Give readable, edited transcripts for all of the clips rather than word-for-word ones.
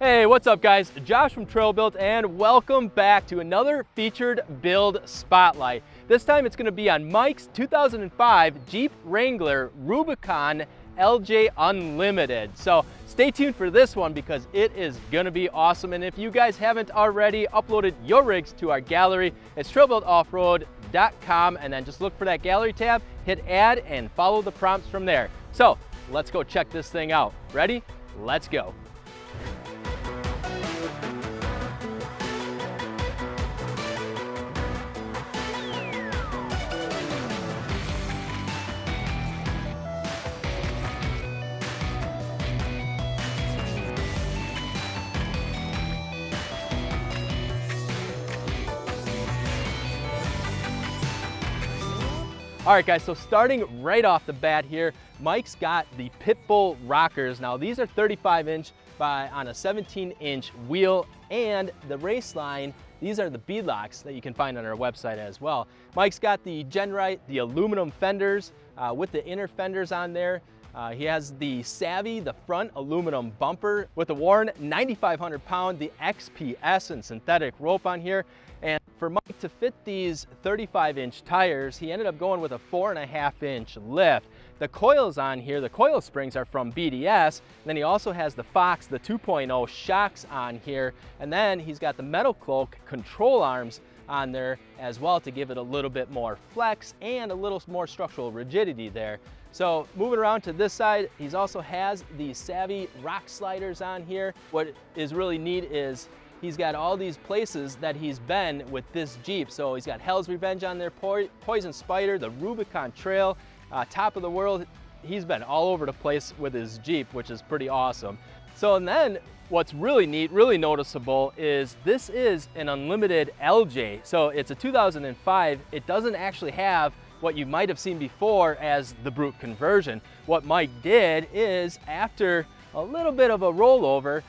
Hey, what's up guys? Josh from Trail Built and welcome back to another featured build spotlight. This time it's going to be on Mike's 2005 Jeep Wrangler Rubicon LJ Unlimited. So stay tuned for this one because it is going to be awesome. And if you guys haven't already uploaded your rigs to our gallery, it's trailbuiltoffroad.com, and then just look for that gallery tab, hit add, and follow the prompts from there. So let's go check this thing out. Ready? Let's go. All right guys, so starting right off the bat here, Mike's got the Pitbull rockers. Now these are 35-inch on a 17-inch wheel, and the race line, these are the beadlocks that you can find on our website as well. Mike's got the Genrite, the aluminum fenders with the inner fenders on there. He has the Savi, the front aluminum bumper with the Warren 9,500 pound, the XPS and synthetic rope on here. And for Mike to fit these 35-inch tires, he ended up going with a 4.5-inch lift. The coils on here, the coil springs are from BDS. And then he also has the Fox, the 2.0 shocks on here. And then he's got the Metal Cloak control arms on there as well to give it a little bit more flex and a little more structural rigidity there. So moving around to this side, he also has the Savi Rock sliders on here. What is really neat is he's got all these places that he's been with this Jeep. So he's got Hell's Revenge on there, Poison Spider, the Rubicon Trail, Top of the World. He's been all over the place with his Jeep, which is pretty awesome. So and then what's really neat, really noticeable is this is an Unlimited LJ. So it's a 2005. It doesn't actually have what you might have seen before as the Brute conversion. What Mike did is, after a little bit of a rollover,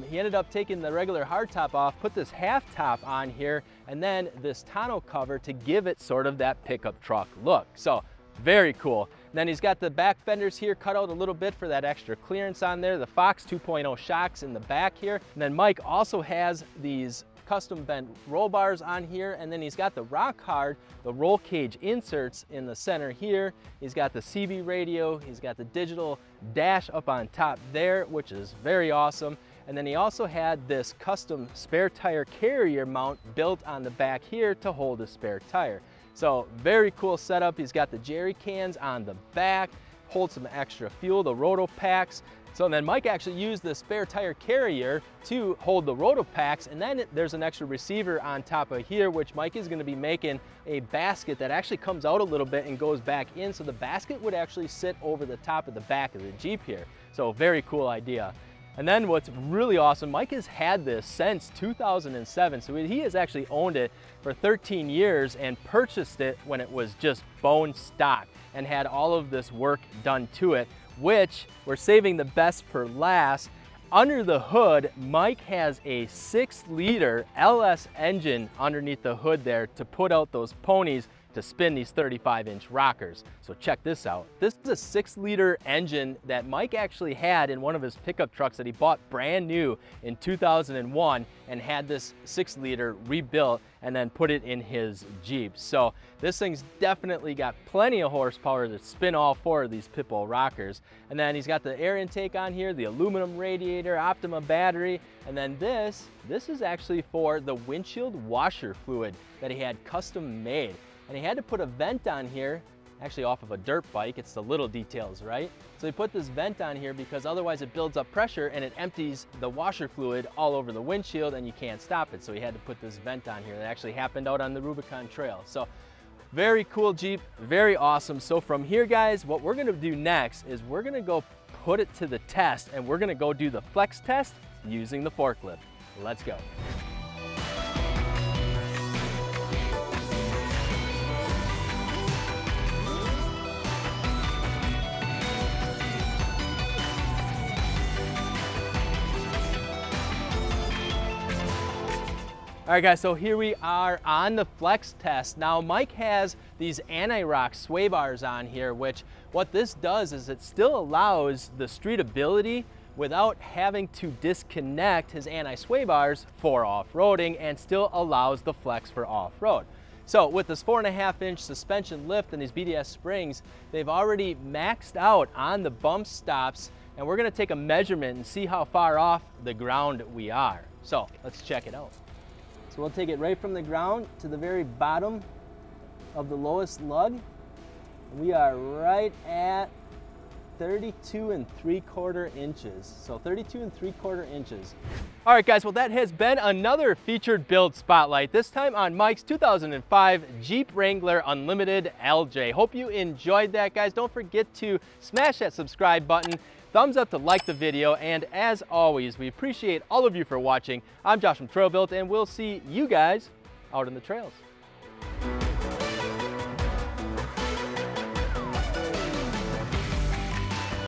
he ended up taking the regular hardtop off, put this half top on here, and then this tonneau cover to give it sort of that pickup truck look. So very cool. And then he's got the back fenders here cut out a little bit for that extra clearance on there, the Fox 2.0 shocks in the back here. And then Mike also has these custom bent roll bars on here, and then he's got the Rock Hard, the roll cage inserts in the center here. He's got the CB radio, he's got the digital dash up on top there, which is very awesome. And then he also had this custom spare tire carrier mount built on the back here to hold a spare tire. So very cool setup. He's got the jerry cans on the back, hold some extra fuel, the roto packs. So then Mike actually used the spare tire carrier to hold the roto packs, and then there's an extra receiver on top of here, which Mike is going to be making a basket that actually comes out a little bit and goes back in, so the basket would actually sit over the top of the back of the Jeep here. So very cool idea. And then what's really awesome, Mike has had this since 2007, so he has actually owned it for 13 years and purchased it when it was just bone stock and had all of this work done to it, which we're saving the best for last. Under the hood, Mike has a 6-liter LS engine underneath the hood there to put out those ponies to spin these 35-inch rockers. So check this out. This is a 6-liter engine that Mike actually had in one of his pickup trucks that he bought brand new in 2001 and had this 6-liter rebuilt and then put it in his Jeep. So this thing's definitely got plenty of horsepower to spin all 4 of these Pitbull rockers. And then he's got the air intake on here, the aluminum radiator, Optima battery, and then this is actually for the windshield washer fluid that he had custom made. And he had to put a vent on here, actually off of a dirt bike. It's the little details, right? So he put this vent on here because otherwise it builds up pressure and it empties the washer fluid all over the windshield and you can't stop it. So he had to put this vent on here. That actually happened out on the Rubicon Trail. So very cool Jeep, very awesome. So from here, guys, what we're gonna do next is we're gonna go put it to the test, and we're gonna go do the flex test using the forklift. Let's go. All right guys, so here we are on the flex test. Now Mike has these anti-rock sway bars on here, which what this does is it still allows the streetability without having to disconnect his anti-sway bars for off-roading, and still allows the flex for off-road. So with this 4.5-inch suspension lift and these BDS springs, they've already maxed out on the bump stops, and we're gonna take a measurement and see how far off the ground we are. So let's check it out. So we'll take it right from the ground to the very bottom of the lowest lug. We are right at 32 3/4 inches. So 32 3/4 inches. All right, guys, well, that has been another featured build spotlight, this time on Mike's 2005 Jeep Wrangler Unlimited LJ. Hope you enjoyed that, guys. Don't forget to smash that subscribe button, thumbs up to like the video, and as always, we appreciate all of you for watching. I'm Josh from Trail Built, and we'll see you guys out in the trails.